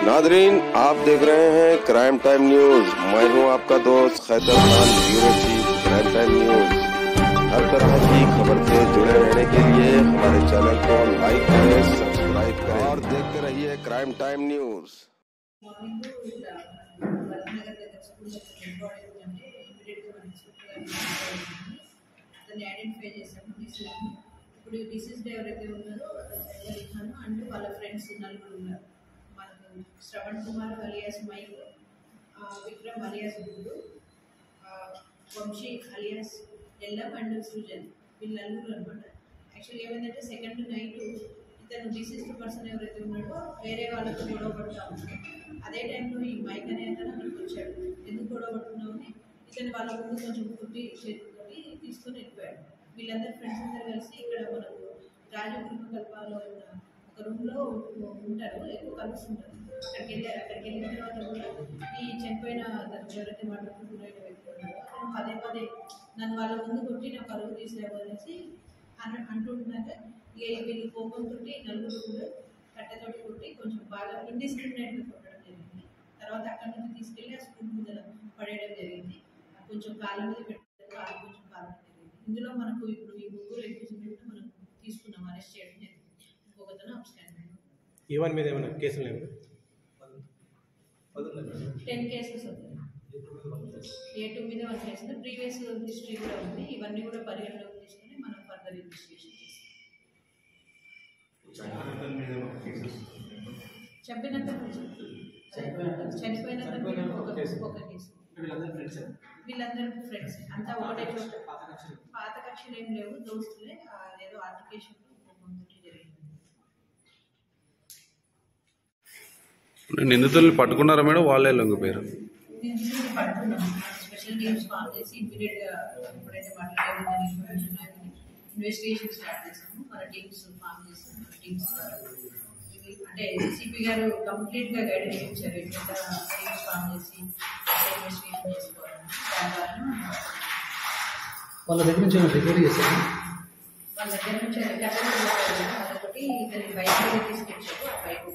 Nadreen, आप देख रहे हैं क्राइम टाइम न्यूज। मैं हूं आपका दोस्त Khaitar Khan, bureau chief Crime Time News. हर तरह की खबर से जुड़े रहने के लिए हमारे चैनल को लाइक करें, सब्सक्राइब करें और देखते रहिए क्राइम टाइम न्यूज। ఇప్పుడు డిసీజ్డ్ ఎవరైతే ఉన్నారో ఖాన్ అండ్ వాళ్ళ ఫ్రెండ్స్ నలుగురు ఉన్నారు. మనకు Shravan Kumar alias Mike, Vikram alias Guddu, Vamshi alias Ellam and Srujan, వీళ్ళు నలుగురు అనమాట. యాక్చువల్గా ఏమైందంటే సెకండ్ నైట్ ఇతను డిసీజ్డ్ పర్సన్ ఎవరైతే ఉన్నాడో వేరే వాళ్ళతో గొడవ పడుతూ ఉంటాడు. అదే టైంలో ఈ మైక్ అనే అతను అక్కడికి వచ్చాడు. ఎందుకు గొడవ పడుతున్నావు అని ఇతను వాళ్ళ ముందు కొంచెం కుట్టి చేతుకొని తీసుకొని వెళ్ళిపోయాడు. వీళ్ళందరూ ఫ్రెండ్స్ అందరూ కలిసి ఇక్కడ మనకు రాజకృష్ణ కల్పాలో ఉన్న ఒక రూమ్లో ఉంటారు, ఎక్కువ కలుస్తుంటారు. అక్కడికి వెళ్ళిన తర్వాత కూడా ఈ చనిపోయిన ఎవరైతే మాట్లాడుతూ గురైన వ్యక్తి ఉన్నారో అతను పదే నన్ను వాళ్ళ ముందు కొట్టి నా పరువు తీసేవు అనేసి అంటుంటున్నాక ఇక వీళ్ళు కోపంతో నలుగురు కూడా కట్టెతోటి కొట్టి కొంచెం బాగా ఇండిస్క్రిమినేట్గా కొట్టడం జరిగింది. తర్వాత అక్కడి నుంచి తీసుకెళ్ళి ఆ స్కూల్ ముందర పడేయడం జరిగింది. కొంచెం కాళ్ళ మీద పెట్టడం, కాలు కొంచెం కాలం జరిగింది. ఇందులో మనకు ఇప్పుడు ఈ ముగ్గురు ఎగ్జిక్యూటివ్ మనం తీసుకున్నాం, అరెస్ట్ చేయడం జరిగింది. ఇంకొకతను అబ్స్కాండ్. ఈవెన్ మీద ఏమైనా కేసులు లేవు? 10 కేసెస్ అవుతాయి. A2 మీద 1 కేసు, ప్రీవియస్ హిస్టరీ కూడా ఉంది. ఇవన్నీ కూడా పరిగణలోకి తీసుకుని మనం ఫర్దర్ ఇన్వెస్టిగేషన్ చేస్తాం. చంపినంత చనిపోయినంత ఒక కేసు. వీళ్ళందరూ ఫ్రెండ్స్ అంతా ఒకటే చోట. పాత కక్షలు ఏం లేవు, దోస్తులే. ఏదో ఆర్టికేషన్ జరిగింది. నిందితుల్ని పట్టుకున్నారా మేడం? వాళ్ళే లొంగిపోయారు. పట్టుకున్నాం. స్పెషల్ టీమ్స్ ఫామ్ చేసి ఇమీడియట్గా ఎప్పుడైతే మాట్లాడాలని ఇన్వెస్టిగేషన్ స్టార్ట్ చేసాము. మన టీమ్స్ ఫామ్ చేసాము. మన టీమ్స్ అంటే సిపి గారు కంప్లీట్గా గైడెన్స్ ఇచ్చారు. ఎట్లా టీమ్స్ ఫామ్ చేసి ఇన్వెస్టిగేషన్ చేసుకోవాలని. దాని ద్వారా వాళ్ళ దగ్గర నుంచి రికవరీ చేశారు. వాళ్ళ దగ్గర నుంచి వాళ్ళకి ఇతని బైక్ తీసుకొచ్చారు. ఆ బైక్